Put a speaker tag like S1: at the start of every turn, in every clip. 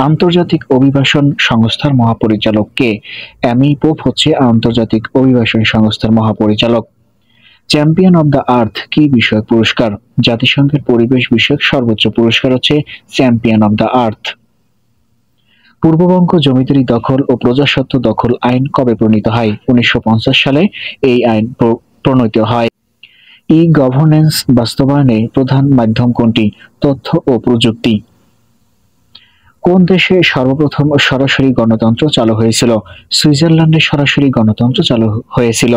S1: আন্তর্জাতিক অভিবাসন সংস্থার মহাপরিচালক কে? অ্যামি পোপ হচ্ছে আন্তর্জাতিক অভিবাসন সংস্থার মহাপরিচালক। চ্যাম্পিয়ন অব দ্য আর্থ কি বিষয়ক পুরস্কার? জাতিসংঘের পরিবেশ বিষয়ক সর্বোচ্চ পুরস্কার হচ্ছে চ্যাম্পিয়ন অব দ্য আর্থ। পূর্ববঙ্গ জমিদারি দখল ও প্রজাস্বত্ব দখল আইন কবে প্রণীত হয়? 1950 সালে এই আইন প্রণীত হয়। ই গভর্নেন্স বাস্তবায়নে প্রধান মাধ্যম কোনটি? তথ্য ও প্রযুক্তি। কোন দেশে সর্বপ্রথম সরাসরি গণতন্ত্র চালু হয়েছিল? সুইজারল্যান্ডে সরাসরি গণতন্ত্র চালু হয়েছিল।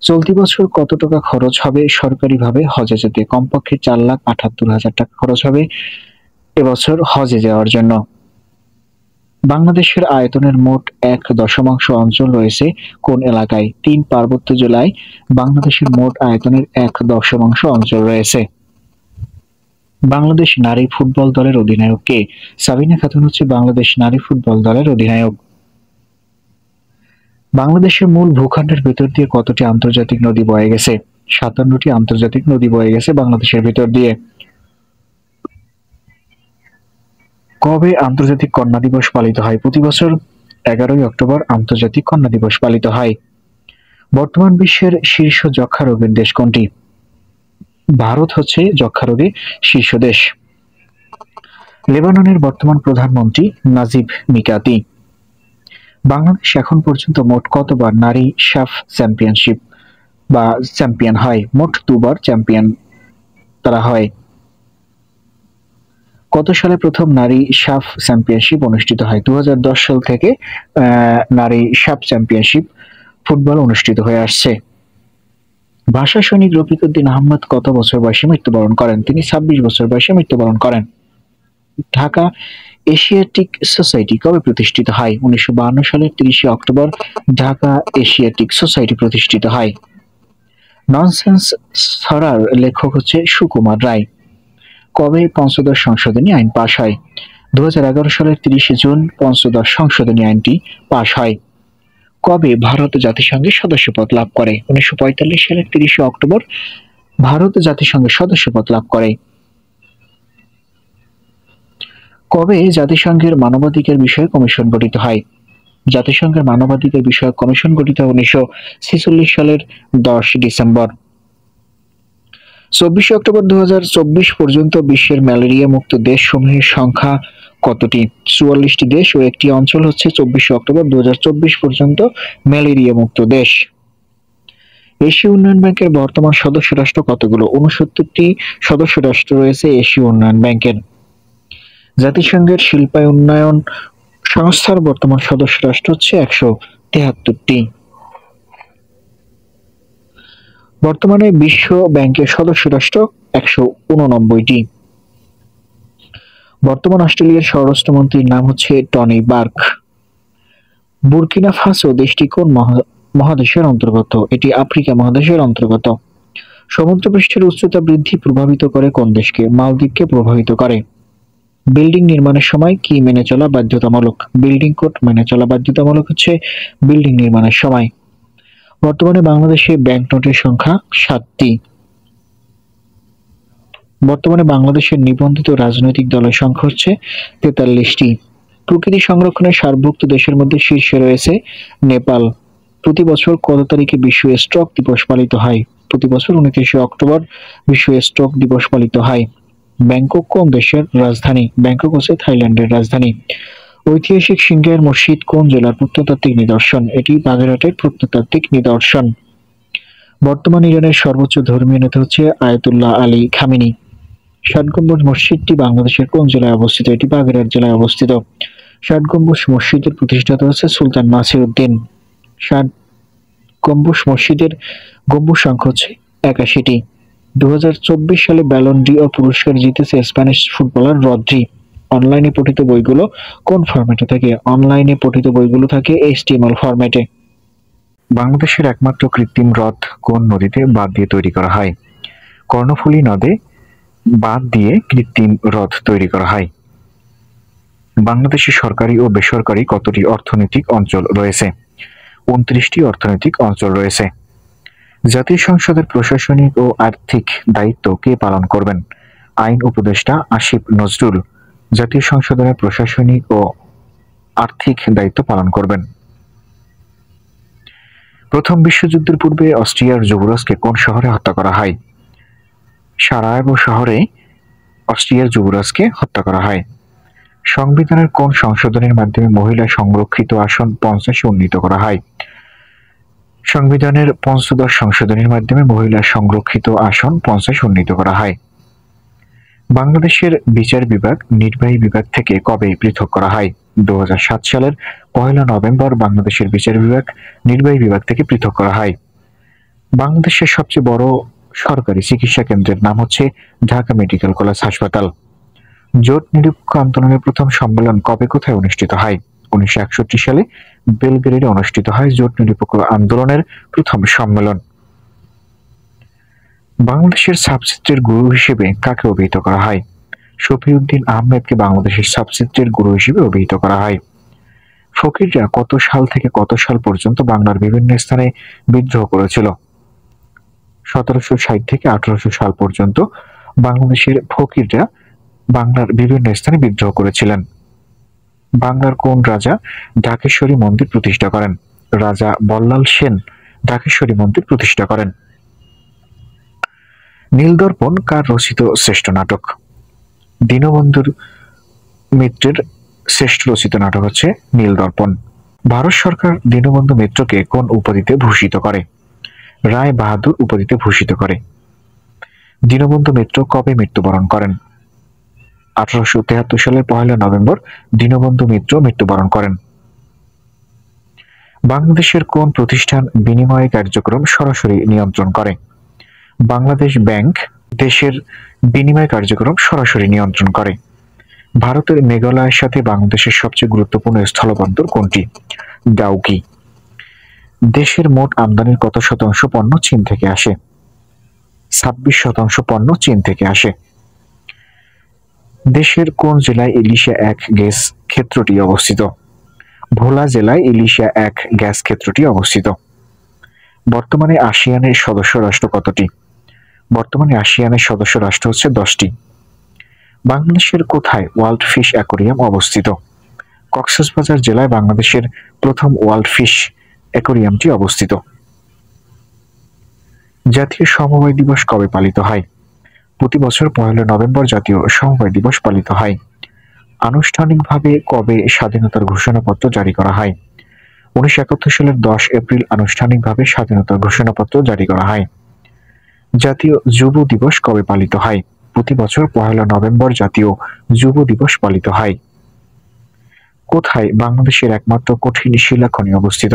S1: চলতি বছর কত টাকা খরচ হবে সরকারিভাবে হজে যেতে? কমপক্ষে 4,78,000 টাকা খরচ হবে এবছর হজে যাওয়ার জন্য। বাংলাদেশের আয়তনের মোট 1.1 অঞ্চল রয়েছে কোন এলাকায়? 3 পার্বত্য জেলায় বাংলাদেশের মোট আয়তনের 1.1 অঞ্চল রয়েছে। বাংলাদেশ নারী ফুটবল দলের অধিনায়ক কে? সাবিনা খাতুন হচ্ছে বাংলাদেশ নারী ফুটবল দলের অধিনায়ক। বাংলাদেশের মূল ভূখণ্ডের ভেতর দিয়ে কতটি আন্তর্জাতিক নদী বয়ে গেছে? 57টি আন্তর্জাতিক নদী বয়ে গেছে বাংলাদেশের ভেতর দিয়ে। কবে আন্তর্জাতিক কন্যা দিবস পালিত হয়? প্রতি বছর 11ই অক্টোবর আন্তর্জাতিক কন্যা দিবস পালিত হয়। বর্তমান বিশ্বের শীর্ষ যক্ষ্মা রোগের দেশ কোনটি? ভারত হচ্ছে যক্ষ্মা রোগে শীর্ষ দেশ। লেবাননের বর্তমান প্রধানমন্ত্রী নাজিব মিকাতি। বাংলাদেশ এখন পর্যন্ত মোট কতবার নারী সাফ চ্যাম্পিয়নশিপ বা চ্যাম্পিয়ন হয়? মোট 2বার চ্যাম্পিয়ন তারা হয়। কত সালে প্রথম নারী সাফ চ্যাম্পিয়নশিপ অনুষ্ঠিত হয়? 2010 সাল থেকে নারী সাফ চ্যাম্পিয়নশিপ ফুটবল অনুষ্ঠিত হয়ে আসছে। ভাষা সৈনিক রফিক উদ্দিন আহমদ কত বছর বয়সে মৃত্যুবরণ করেন? তিনি 26 বছর বয়সে মৃত্যুবরণ করেন। ঢাকা এশিয়াটিক সোসাইটি কবে প্রতিষ্ঠিত হয়? 1952 সালের 30 অক্টোবর ঢাকা এশিয়াটিক সোসাইটি প্রতিষ্ঠিত হয়। ননসেন্স ছড়ার লেখক হচ্ছে সুকুমার রায়। কবে পঞ্চদশ সংশোধনী আইন পাশ হয়? 2011 সালের 30 জুন পঞ্চদশ সংশোধনী আইনটি পাশ হয়। কবে ভারত জাতিসংঘের সদস্যপদ লাভ করে? 1945 সালের 30 অক্টোবর ভারত জাতিসংঘের সদস্যপদ লাভ করে। কবে জাতিসংঘের মানবাধিকার বিষয়ক কমিশন গঠিত হয়? জাতিসংঘের মানবাধিকার বিষয়ক কমিশন গঠিত 1946 সালের 10 ডিসেম্বর। 24 অক্টোবর 2024 পর্যন্ত বিশ্বের ম্যালেরিয়া মুক্ত দেশ সমূহের সংখ্যা কতটি? 44টি দেশ ও একটি অঞ্চল হচ্ছে 24 অক্টোবর 2024 পর্যন্ত ম্যালেরিয়া মুক্ত দেশ। এশীয় উন্নয়ন ব্যাংকের বর্তমান সদস্য রাষ্ট্র কতগুলো? 69টি সদস্য রাষ্ট্র রয়েছে এশীয় উন্নয়ন ব্যাংকের। জাতিসংঘের শিল্পায়ন উন্নয়ন সংস্থার বর্তমান সদস্য রাষ্ট্র হচ্ছে 173টি। বর্তমানে বিশ্ব ব্যাংকের সদস্য রাষ্ট্র 189টি। বর্তমান অস্ট্রেলিয়ার স্বরাষ্ট্রমন্ত্রীর নাম হচ্ছে টনি বার্ক। বুর্কিনা ফাসো দেশটি কোন মহাদেশের অন্তর্গত? এটি আফ্রিকা মহাদেশের অন্তর্গত। সমুদ্রপৃষ্ঠের উচ্চতা বৃদ্ধি প্রভাবিত করে কোন দেশকে? মালদ্বীপকে প্রভাবিত করে। বিল্ডিং নির্মাণের সময় কি মেনে চলা বাধ্যতামূলক? বিল্ডিং কোড মেনে চলা বাধ্যতামূলক হচ্ছে বিল্ডিং নির্মাণের সময়। বর্তমানে বাংলাদেশে ব্যাংক নোটের সংখ্যা 7টি। বর্তমানে বাংলাদেশের নিবন্ধিত রাজনৈতিক দলের সংখ্যা হচ্ছে 43টি। প্রকৃতি সংরক্ষণের সারভুক্ত দেশের মধ্যে শীর্ষে রয়েছে নেপাল। প্রতি বছর কত তারিখে বিশ্ব স্ট্রোক দিবস পালিত হয়? প্রতি বছর 29 অক্টোবর বিশ্ব স্ট্রোক দিবস পালিত হয়। ব্যাংকক কোন দেশের রাজধানী? ব্যাংকক হচ্ছে থাইল্যান্ডের রাজধানী। ঐতিহাসিক সিংগাইর মসজিদ কোন জেলার প্রত্নতাত্ত্বিক নিদর্শন? এটি বাগেরহাটের প্রত্নতাত্ত্বিক নিদর্শন। বর্তমান ইরানের সর্বোচ্চ ধর্মীয় নেতা হচ্ছে আয়াতুল্লাহ আলী খামেনি। ষাট গম্বুজ মসজিদটি বাংলাদেশের কোন জেলায় অবস্থিত? এটি বাগেরহাট জেলায় অবস্থিত। ষাট গম্বুজ মসজিদের প্রতিষ্ঠাতা হচ্ছে সুলতান নাসির উদ্দিন। ষাট গম্বুজ মসজিদের গম্বুজ সংখ্যা হচ্ছে 81টি। 2024 সালে ব্যালন ডি'র পুরস্কার জিতেছে স্প্যানিশ ফুটবলার রদ্রি। অনলাইনে পঠিত বইগুলো কোন ফরম্যাটে থাকে? অনলাইনে পঠিত বইগুলো থাকে HTML ফরম্যাটে। বাংলাদেশের একমাত্র কৃত্রিম হ্রদ কোন নদীতে বাঁধ দিয়ে তৈরি করা হয়? কর্ণফুলী নদে বাঁধ দিয়ে কৃত্রিম হ্রদ তৈরি করা হয়। বাংলাদেশে সরকারি ও বেসরকারি কতটি অর্থনৈতিক অঞ্চল রয়েছে? 29টি অর্থনৈতিক অঞ্চল রয়েছে। জাতীয় সংসদের প্রশাসনিক ও আর্থিক দায়িত্ব কে পালন করবেন? আইন উপদেষ্টা আসিফ নজরুল। জাতীয় সংসদের প্রশাসনিক ও আর্থিক দায়িত্ব পালন করবেন। প্রথম বিশ্বযুদ্ধের পূর্বে অস্ট্রিয়ার যুবরাজকে কোন শহরে হত্যা করা হয়? সারায়েভো শহরে অস্ট্রিয়ার যুবরাজকে হত্যা করা হয়। সংবিধানের কোন সংশোধনের মাধ্যমে মহিলা সংরক্ষিত আসন 50-এ উন্নীত করা হয়? সংবিধানের পঞ্চদশ সংশোধনের মাধ্যমে মহিলা সংরক্ষিত আসন 50 উন্নীত করা হয়। বাংলাদেশের বিচার বিভাগ নির্বাহী বিভাগ থেকে কবে পৃথক করা হয়? 2007 সালের 1 নভেম্বর বাংলাদেশের বিচার বিভাগ নির্বাহী বিভাগ থেকে পৃথক করা হয়। বাংলাদেশের সবচেয়ে বড় সরকারি চিকিৎসা কেন্দ্রের নাম হচ্ছে ঢাকা মেডিকেল কলেজ হাসপাতাল। জোট নিরপেক্ষ আন্দোলনের প্রথম সম্মেলন কবে কোথায় অনুষ্ঠিত হয়? 1961 সালে বেলগ্রেডে অনুষ্ঠিত হয় জোট নিরপেক্ষ আন্দোলনের প্রথম সম্মেলন। বাংলাদেশের সাবসেক্টরের গুরু হিসেবে কাকে অভিহিত করা হয়? শফিউদ্দীন আহমেদকে বাংলাদেশের সাবসেক্টরের গুরু হিসেবে অভিহিত করা হয়। ফকিররা কত সাল থেকে কত সাল পর্যন্ত বাংলার বিভিন্ন স্থানে বিদ্রোহ করেছিল? 1760 থেকে 1800 সাল পর্যন্ত বাংলাদেশের ফকিররা বাংলার বিভিন্ন স্থানে বিদ্রোহ করেছিলেন। বাংলার কোন রাজা ঢাকেশ্বরী মন্দির প্রতিষ্ঠা করেন? রাজা বল্লাল সেন ঢাকেশ্বরী মন্দির প্রতিষ্ঠা করেন। নীলদর্পণ কার রচিত শ্রেষ্ঠ নাটক? দীনবন্ধু মিত্রের শ্রেষ্ঠ রচিত নাটক হচ্ছে নীলদর্পণ। ভারত সরকার দীনবন্ধু মিত্রকে কোন উপাধিতে ভূষিত করে? রায় বাহাদুর উপাধিতে ভূষিত করে। দীনবন্ধু মিত্র কবে মৃত্যুবরণ করেন? 1873 সালের 1 নভেম্বর দীনবন্ধু মিত্র মৃত্যুবরণ করেন। বাংলাদেশের কোন প্রতিষ্ঠান বিনিময় কার্যক্রম সরাসরি নিয়ন্ত্রণ করে? বাংলাদেশ ব্যাংক দেশের বিনিময় কার্যক্রম সরাসরি নিয়ন্ত্রণ করে। ভারতের মেঘালয়ের সাথে বাংলাদেশের সবচেয়ে গুরুত্বপূর্ণ স্থলবন্দর কোনটি? ডাউকি। দেশের মোট আমদানির কত শতাংশ পণ্য চীন থেকে আসে? 26% পণ্য চীন থেকে আসে। দেশের কোন জেলায় ইলিশা 1 গ্যাস ক্ষেত্রটি অবস্থিত? ভোলা জেলায় ইলিশা 1 গ্যাস ক্ষেত্রটি অবস্থিত। বর্তমানে আসিয়ানের সদস্য রাষ্ট্র কতটি? বর্তমানে আসিয়ানের সদস্য রাষ্ট্র হচ্ছে 10টি। বাংলাদেশের কোথায় ওয়ার্ল্ড ফিশ অ্যাকোয়ারিয়াম অবস্থিত? কক্সবাজার জেলায় বাংলাদেশের প্রথম ওয়ার্ল্ড ফিশ অ্যাকোয়ারিয়ামটি অবস্থিত। জাতীয় সমবায় দিবস কবে পালিত হয়? প্রতি বছর 1 নভেম্বর জাতীয় সমবায় দিবস পালিত হয়। আনুষ্ঠানিকভাবে কবে স্বাধীনতার ঘোষণাপত্র জারি করা হয়? 1971 সালের 10 এপ্রিল আনুষ্ঠানিকভাবে স্বাধীনতার ঘোষণাপত্র জারি করা হয়। জাতীয় যুব দিবস কবে পালিত হয়? প্রতি বছর 1 নভেম্বর জাতীয় যুব দিবস পালিত হয়। কোথায় বাংলাদেশের একমাত্র কঠিন শিলাখনি অবস্থিত?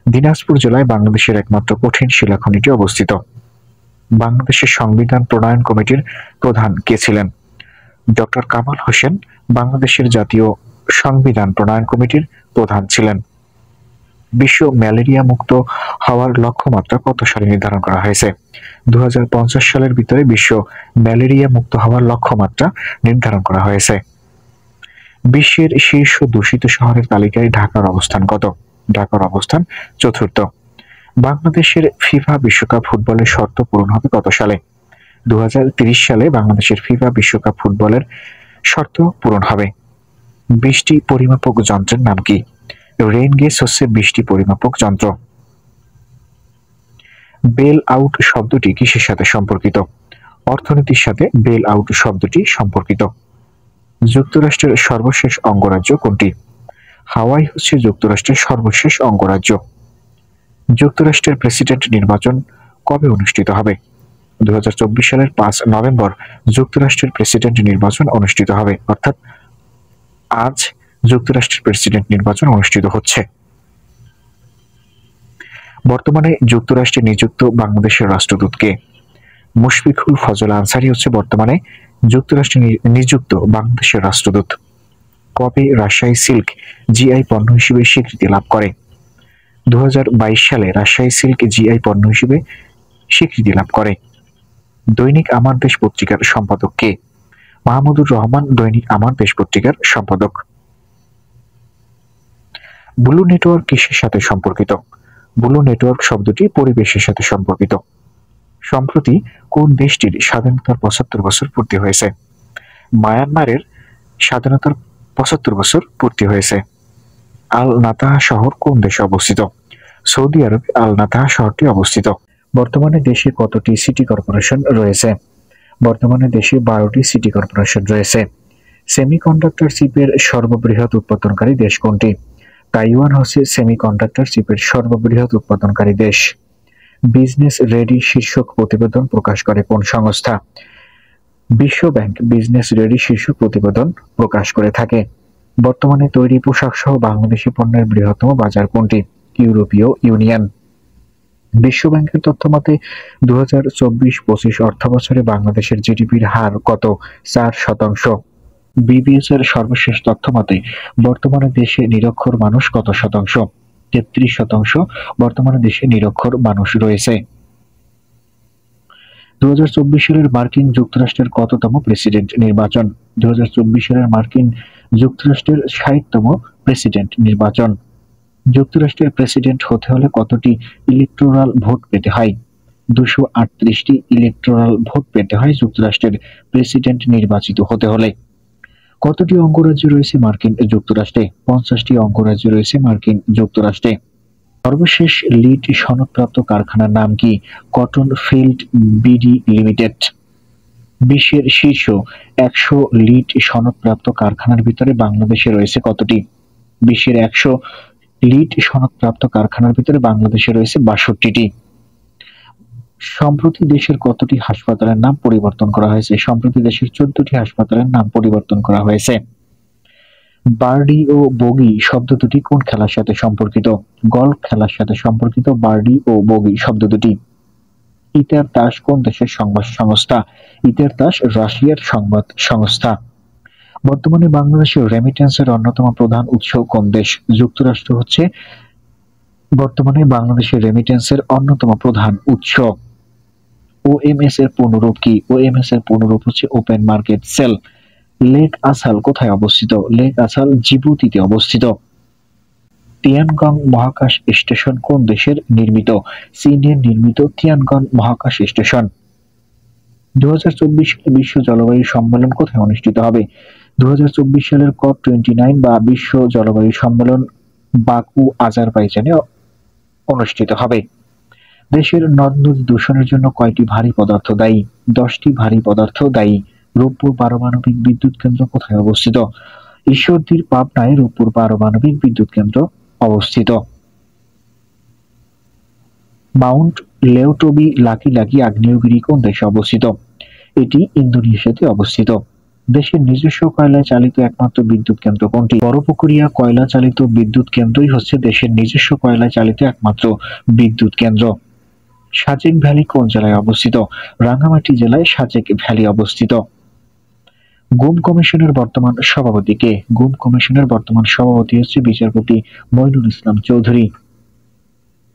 S1: দিনাজপুর জেলায় বাংলাদেশের একমাত্র কঠিন শিলাখনিটি অবস্থিত। বাংলাদেশের সংবিধান প্রণয়ন কমিটির প্রধান কে ছিলেন? ডক্টর কামাল হোসেন বাংলাদেশের জাতীয় সংবিধান প্রণয়ন কমিটির প্রধান ছিলেন। বিশ্ব ম্যালেরিয়া মুক্ত হওয়ার লক্ষ্যমাত্রা কত সালে নির্ধারণ করা হয়েছে? 2050 সালের ভিতরে বিশ্ব ম্যালেরিয়া মুক্ত হওয়ার লক্ষ্যমাত্রা নির্ধারণ করা হয়েছে। বিশ্বের শীর্ষ দূষিত শহরের তালিকায় ঢাকার অবস্থান কত? ঢাকার অবস্থান 4র্থ। বাংলাদেশের ফিফা বিশ্বকাপ ফুটবলের শর্ত পূরণ হবে কত সালে? 2030 সালে বাংলাদেশের ফিফা বিশ্বকাপ ফুটবলের শর্ত পূরণ হবে। বৃষ্টি পরিমাপক যন্ত্রের নাম কি? রেইন গেজ হচ্ছে বৃষ্টি পরিমাপক যন্ত্র। বেল আউট শব্দটি কিসের সাথে সম্পর্কিত? অর্থনীতির সাথে বেল আউট শব্দটি সম্পর্কিত। যুক্তরাষ্ট্রের সর্বশেষ অঙ্গরাজ্য কোনটি? হাওয়াই হচ্ছে যুক্তরাষ্ট্রের সর্বশেষ অঙ্গরাজ্য। যুক্তরাষ্ট্রের প্রেসিডেন্ট নির্বাচন কবে অনুষ্ঠিত হবে? 2024 সালের 5 নভেম্বর যুক্তরাষ্ট্রের প্রেসিডেন্ট নির্বাচন অনুষ্ঠিত হবে, অর্থাৎ আজ যুক্তরাষ্ট্রের প্রেসিডেন্ট নির্বাচন অনুষ্ঠিত হচ্ছে। বর্তমানে যুক্তরাষ্ট্রে নিযুক্ত বাংলাদেশের রাষ্ট্রদূত কে? মুশফিকুল ফজল আনসারী হচ্ছে বর্তমানে যুক্তরাষ্ট্রে নিযুক্ত বাংলাদেশের রাষ্ট্রদূত। কবে রাজশাহী সিল্ক জিআই পণ্য হিসেবে স্বীকৃতি লাভ করে? 2022 সালে রাজশাহী সিল্ক জিআই পণ্য হিসেবে স্বীকৃতি লাভ করে। দৈনিক আমার দেশ পত্রিকার সম্পাদক কে? মাহমুদুর রহমান দৈনিক আমার দেশ পত্রিকার সম্পাদক। ব্লু নেটওয়ার্ক কিসের সাথে সম্পর্কিত? ব্লু নেটওয়ার্ক শব্দটি পরিবেশের সাথে সম্পর্কিত। সম্প্রতি কোন দেশটির স্বাধীনতার 75 বছর পূর্তি হয়েছে? মায়ানমারের স্বাধীনতার 75 বছর পূর্তি হয়েছে। আল নাতাহা শহর কোন দেশে অবস্থিত? সৌদি আরবে আল নাতাহা শহরটি অবস্থিত। বর্তমানে দেশে কতটি সিটি কর্পোরেশন রয়েছে? বর্তমানে দেশে 12টি সিটি কর্পোরেশন রয়েছে। সেমিকন্ডাক্টর চিপের সর্ববৃহৎ উৎপাদনকারী দেশ কোনটি? তাইওয়ান হচ্ছে সেমিকন্ডাক্টর চিপের সর্ববৃহৎ উৎপাদনকারী দেশ। বিজনেস রেডি শীর্ষক প্রতিবেদন প্রকাশ করে কোন সংস্থা? বিশ্ব ব্যাংক বিজনেস রেডি শীর্ষক প্রতিবেদন প্রকাশ করে থাকে। বর্তমানে তৈরি পোশাক সহ বাংলাদেশি পণ্যের বৃহত্তম বাজার কোনটি? ইউরোপীয় ইউনিয়ন। বিশ্ব ব্যাংকের তথ্য মতে 2024-25 অর্থবছরে বাংলাদেশের জিডিপির হার কত? 4%। বিবিএস এর সর্বশেষ তথ্য মতে বর্তমানে দেশে নিরক্ষর মানুষ কত শতাংশ? 33%। বর্তমানে দেশে নিরক্ষর মানুষ রয়েছে। 2024 সালের মার্কিন যুক্তরাষ্ট্রের কততম প্রেসিডেন্ট নির্বাচন? 2024 সালের মার্কিন যুক্তরাষ্ট্রের 60তম প্রেসিডেন্ট নির্বাচন। যুক্তরাষ্ট্রের প্রেসিডেন্ট হতে হলে কতটি ইলেকটোরাল ভোট পেতে হয়? 238টি ইলেকটোরাল ভোট পেতে হয় যুক্তরাষ্ট্রের প্রেসিডেন্ট নির্বাচিত হতে হলে। কতটি অঙ্গরাজ্য রয়েছে মার্কিন যুক্তরাষ্ট্রে? 50টি অঙ্গরাজ্য রয়েছে মার্কিন যুক্তরাষ্ট্রে। সর্বশেষ লিড সনদপ্রাপ্ত কারখানার নাম কি? Cotton field BD limited. বিশ্বের শীর্ষ 100 লিড সনদপ্রাপ্ত কারখানার ভিতরে বাংলাদেশে রয়েছে কতটি? বিশ্বের 100 লিড সনদপ্রাপ্ত কারখানার ভিতরে বাংলাদেশে রয়েছে 62টি। সম্প্রতি দেশের কতটি হাসপাতালের নাম পরিবর্তন করা হয়েছে? সম্প্রতি দেশের 14টি হাসপাতালের নাম পরিবর্তন করা হয়েছে। বার্ডি ও বগি শব্দ দুটি কোন খেলার সাথে সম্পর্কিত? গলফ খেলার সাথে সম্পর্কিত বার্ডি ও বগি শব্দ দুটি। ইতার তাস কোন দেশের সংবাদ সংস্থা? ইতার তাস রাশিয়ার সংবাদ সংস্থা। বর্তমানে বাংলাদেশের রেমিটেন্সের অন্যতম প্রধান উৎস কোন দেশ? যুক্তরাষ্ট্র হচ্ছে বর্তমানে বাংলাদেশের রেমিটেন্সের অন্যতম প্রধান উৎস। ওএমএস এর পূর্ণরূপ কি? ওএমএস এর পূর্ণরূপ হচ্ছে ওপেন মার্কেট সেল। লেক আসাল কোথায় অবস্থিত? লেক আসাল জিবুতিতে অবস্থিত। তিয়ানগং মহাকাশ স্টেশন কোন দেশের নির্মিত? চীনের নির্মিত তিয়ানগং মহাকাশ স্টেশন। 2024 সালে বিশ্ব জলবায়ু সম্মেলন কোথায় অনুষ্ঠিত হবে? 2024 সালের COP29 বা বিশ্ব জলবায়ু সম্মেলন বাকু আজারবাইজানে অনুষ্ঠিত হবে। দেশের নদ নদী দূষণের জন্য কয়টি ভারী পদার্থ দায়ী? 10টি ভারী পদার্থ দায়ী। রূপপুর পারমাণবিক বিদ্যুৎ কেন্দ্র কোথায় অবস্থিত? ঈশ্বরদীর পাবনায় রূপপুর পারমাণবিক বিদ্যুৎ কেন্দ্র অবস্থিত। মাউন্ট লেউটবি লাকি লাকি আগ্নেয়গিরি কোন দেশে অবস্থিত? এটি ইন্দোনেশিয়াতে অবস্থিত। দেশের নিজস্ব কয়লা চালিত একমাত্র বিদ্যুৎ কেন্দ্র কোনটি? বড়পুকুরিয়া কয়লা চালিত বিদ্যুৎ কেন্দ্রই হচ্ছে দেশের নিজস্ব কয়লা চালিত একমাত্র বিদ্যুৎ কেন্দ্র। সাজেক ভ্যালি কোন জেলায় অবস্থিত? রাঙ্গামাটি জেলায় সাজেক ভ্যালি অবস্থিত। গুম কমিশনের বর্তমান সভাপতি কে? গুম কমিশনের বর্তমান সভাপতি হচ্ছে বিচারপতি মইনুল ইসলাম চৌধুরী।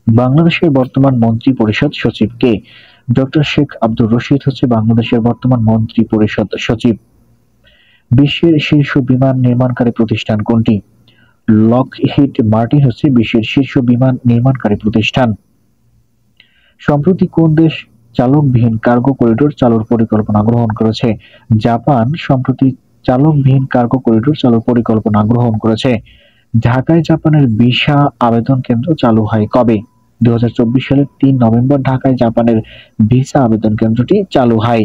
S1: বাংলাদেশের বর্তমান মন্ত্রী পরিষদ সচিব কে? ডক্টর শেখ আব্দুর রশিদ হচ্ছে বাংলাদেশের বর্তমান মন্ত্রী পরিষদ সচিব। বিশ্বের শীর্ষ বিমান নির্মাণকারী প্রতিষ্ঠান কোনটি? লকহিড মার্টিন হচ্ছে বিশ্বের শীর্ষ বিমান নির্মাণকারী প্রতিষ্ঠান। সম্প্রতি কোন দেশ চালকবিহীন কার্গো করিডোর চালুর পরিকল্পনা গ্রহণ করেছে? জাপান সম্প্রতি চালকবিহীন কার্গো করিডোর চালুর পরিকল্পনা গ্রহণ করেছে। ঢাকায় জাপানের ভিসা আবেদন কেন্দ্র চালু হয় কবে? 2024 সালের 3 নভেম্বর ঢাকায় জাপানের ভিসা আবেদন কেন্দ্রটি চালু হয়।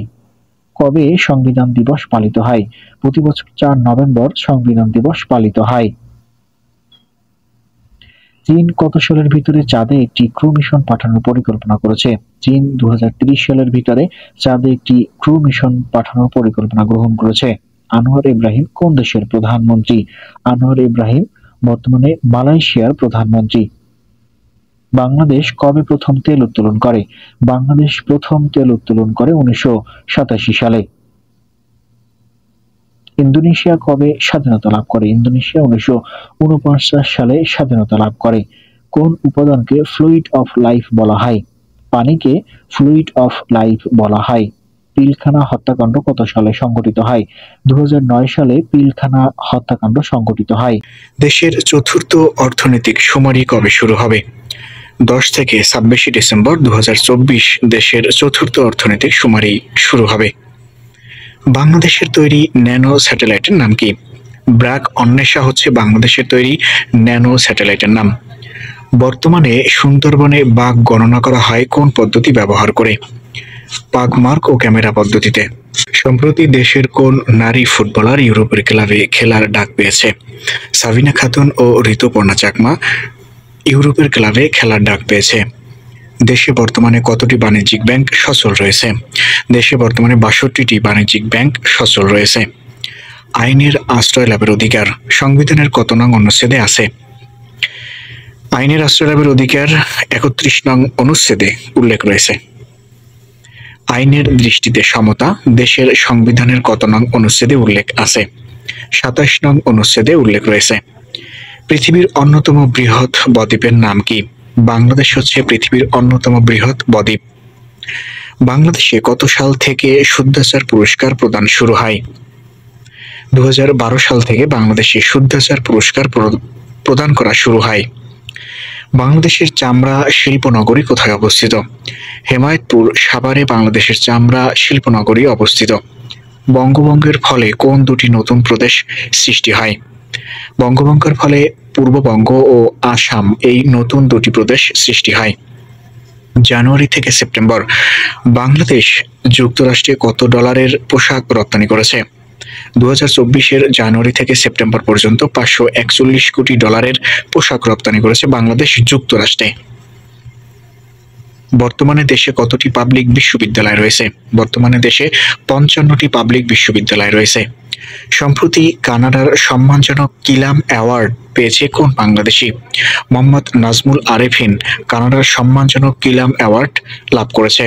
S1: কবে সংবিধান দিবস পালিত হয়? প্রতি বছর 4 নভেম্বর সংবিধান দিবস পালিত হয়। চীন কত সালের ভিতরে চাঁদে একটি ক্রু মিশন পাঠানোর পরিকল্পনা করেছে? চীন 2030 সালের ভিতরে চাঁদে একটি ক্রু মিশন পাঠানোর পরিকল্পনা গ্রহণ করেছে। আনোয়ার ইব্রাহিম কোন দেশের প্রধানমন্ত্রী? আনোয়ার ইব্রাহিম বর্তমানে মালয়েশিয়ার প্রধানমন্ত্রী। বাংলাদেশ কবে প্রথম তেল উত্তোলন করে? বাংলাদেশ প্রথম তেল উত্তোলন করে 1987 সালে। ইন্দোনেশিয়া কবে স্বাধীনতা লাভ করে? ইন্দোনেশিয়া 1949 সালে স্বাধীনতা লাভ করে। কোন উপাদানকে ফ্লুইড অফ লাইফ বলা হয়? পানিকে ফ্লুইড অফ লাইফ বলা হয়। পিলখানা হত্যাকাণ্ড কত সালে সংঘটিত হয়? 2009 সালে পিলখানা হত্যাকাণ্ড সংঘটিত হয়। দেশের চতুর্থ অর্থনৈতিক শুমারি কবে শুরু হবে? 10 থেকে 26 ডিসেম্বর 2024 দেশের চতুর্থ অর্থনৈতিক শুমারি শুরু হবে। বাংলাদেশের তৈরি ন্যানো স্যাটেলাইটের নাম কি? ব্র্যাক অন্বেষা হচ্ছে বাংলাদেশের তৈরি ন্যানো স্যাটেলাইটের নাম। বর্তমানে সুন্দরবনে বাঘ গণনা করা হয় কোন পদ্ধতি ব্যবহার করে? পাগমার্ক ও ক্যামেরা পদ্ধতিতে। সম্প্রতি দেশের কোন নারী ফুটবলার ইউরোপের ক্লাবে খেলার ডাক পেয়েছে? সাবিনা খাতুন ও ঋতুপর্ণা চাকমা ইউরোপের ক্লাবে খেলার ডাক পেয়েছে। দেশে বর্তমানে কতটি বাণিজ্যিক ব্যাংক সচল রয়েছে? দেশে বর্তমানে ৬২টি বাণিজ্যিক ব্যাংক সচল রয়েছে। আইনের আশ্রয় লাভের অধিকার সংবিধানের কত নং অনুচ্ছেদে আছে? আইনের আশ্রয় লাভের অধিকার ৩১ নং অনুচ্ছেদে উল্লেখ রয়েছে। আইনের দৃষ্টিতে সমতা দেশের সংবিধানের কত নং অনুচ্ছেদে উল্লেখ আছে? ২৭ নং অনুচ্ছেদে উল্লেখ রয়েছে। পৃথিবীর অন্যতম বৃহৎ বদ্বীপের নাম কি? বাংলাদেশ হচ্ছে পৃথিবীর অন্যতম বৃহৎ বদ্বীপ। বাংলাদেশে কত সাল থেকে শুদ্ধাচার পুরস্কার প্রদান শুরু হয়? ২০১২ সাল থেকে বাংলাদেশে শুদ্ধাচার পুরস্কার প্রদান করা শুরু হয়। বাংলাদেশের চামড়া শিল্পনগরী কোথায় অবস্থিত? হেমায়েতপুর, সাভারে বাংলাদেশের চামড়া শিল্পনগরী অবস্থিত। বঙ্গভঙ্গের ফলে কোন দুটি নতুন প্রদেশ সৃষ্টি হয়? বঙ্গভঙ্গের ফলে পূর্ববঙ্গ ও আসাম এই নতুন দুটি প্রদেশ সৃষ্টি হয়। জানুয়ারি থেকে সেপ্টেম্বর বাংলাদেশ যুক্তরাষ্ট্রে কত ডলারের পোশাক রপ্তানি করেছে? ২০২৪-এর জানুয়ারি থেকে সেপ্টেম্বর পর্যন্ত ৫৪১ কোটি ডলারের পোশাক রপ্তানি করেছে বাংলাদেশ যুক্তরাষ্ট্রে। বর্তমানে দেশে কতটি পাবলিক বিশ্ববিদ্যালয় রয়েছে? বর্তমানে দেশে ৫৫টি পাবলিক বিশ্ববিদ্যালয় রয়েছে। সম্প্রতি কানাডার সম্মানজনক কিলাম অ্যাওয়ার্ড পেয়েছে কোন বাংলাদেশি? মোহাম্মদ নাজমুল আরেফিন কানাডার সম্মানজনক কিলাম অ্যাওয়ার্ড লাভ করেছে।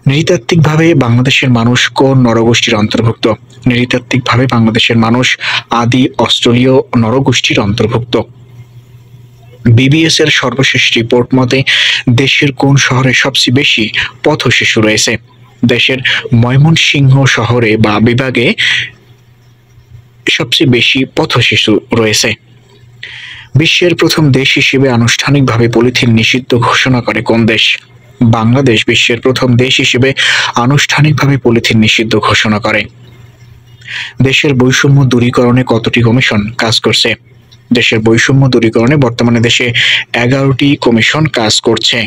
S1: নৃতাত্ত্বিকভাবে বাংলাদেশের মানুষ কোন নরগোষ্ঠীর অন্তর্ভুক্ত? নৃতাত্ত্বিকভাবে বাংলাদেশের মানুষ আদি অস্ট্রেলীয় নরগোষ্ঠীর অন্তর্ভুক্ত। বিবিএস এর সর্বশেষ রিপোর্ট মতে দেশের কোন শহরে সবচেয়ে বেশি পথ শিশু রয়েছে? দেশের ময়মনসিংহ শহরে বা বিভাগে সবচেয়ে বেশি পথ শিশু রয়েছে। বিশ্বের প্রথম দেশ হিসেবে আনুষ্ঠানিকভাবে পলিথিন নিষিদ্ধ ঘোষণা করে কোন দেশ? বাংলাদেশ বিশ্বের প্রথম দেশ হিসেবে আনুষ্ঠানিকভাবে পলিথিন নিষিদ্ধ ঘোষণা করে। দেশের বৈষম্য দূরীকরণে কতটি কমিশন কাজ করছে? দেশের বৈষম্য দূরীকরণে বর্তমানে দেশে ১১টি কমিশন কাজ করছে।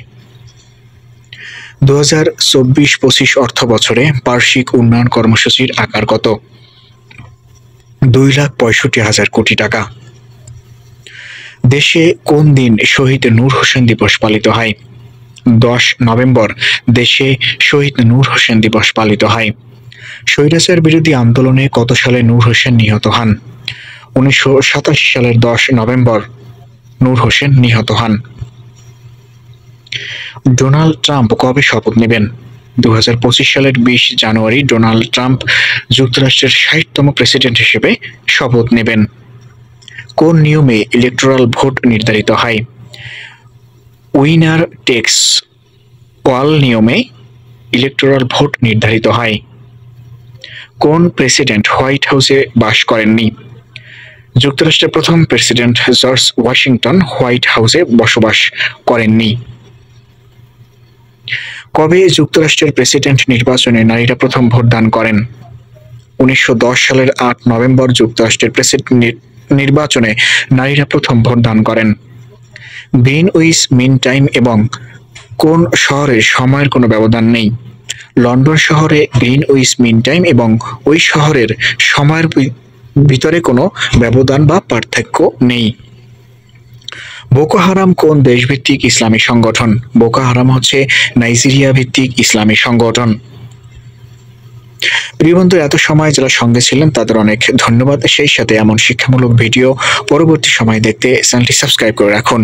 S1: ২০২৪-২৫ অর্থ বছরে বার্ষিক উন্নয়ন কর্মসূচির আকার কত? ২,৬৫,০০০ কোটি টাকা। দেশে কোন দিন শহীদ নূর হোসেন দিবস পালিত হয়? ১০ নভেম্বর দেশে শহীদ নূর হোসেন দিবস পালিত হয়। স্বৈরাচার বিরোধী আন্দোলনে কত সালে নূর হোসেন নিহত হন? ১৯৮৭ সালের ১০ নভেম্বর নূর হোসেন নিহত হন। ডোনাল্ড ট্রাম্প কবে শপথ নেবেন? ২০২৫ সালের ২০ জানুয়ারি ডোনাল্ড ট্রাম্প যুক্তরাষ্ট্রের ৬০তম প্রেসিডেন্ট হিসেবে শপথ নেবেন। কোন নিয়মে ইলেকটোরাল ভোট নির্ধারিত হয়? উইনার টেকস অল নিয়মে ইলেকটোরাল ভোট নির্ধারিত হয়। কোন প্রেসিডেন্ট হোয়াইট হাউসে বাস করেননি? যুক্তরাষ্ট্রের প্রথম প্রেসিডেন্ট জর্জ ওয়াশিংটন হোয়াইট হাউসে বসবাস করেননি। কবে যুক্তরাষ্ট্রের প্রেসিডেন্ট নির্বাচনে নারীরা প্রথম ভোটদান করেন? ১৯১০ সালের ৮ নভেম্বর যুক্তরাষ্ট্রের প্রেসিডেন্ট নির্বাচনে নারীরা প্রথম ভোটদান করেন। গ্রিনউইচ মিন টাইম এবং কোন শহরে সময়ের কোনো ব্যবধান নেই? লন্ডন শহরে গ্রিনউইচ মিন টাইম এবং ওই শহরের সময়ের ভিতরে কোনো ব্যবধান বা পার্থক্য নেই। বোকো হারাম কোন দেশভিত্তিক ইসলামী সংগঠন? বোকো হারাম হচ্ছে নাইজেরিয়া ভিত্তিক ইসলামী সংগঠন। প্রিয় বন্ধু, এত সময় যারা সঙ্গে ছিলেন তাদের অনেক ধন্যবাদ। সেই সাথে এমন শিক্ষামূলক ভিডিও পরবর্তী সময় দেখতে চ্যানেলটি সাবস্ক্রাইব করে রাখুন।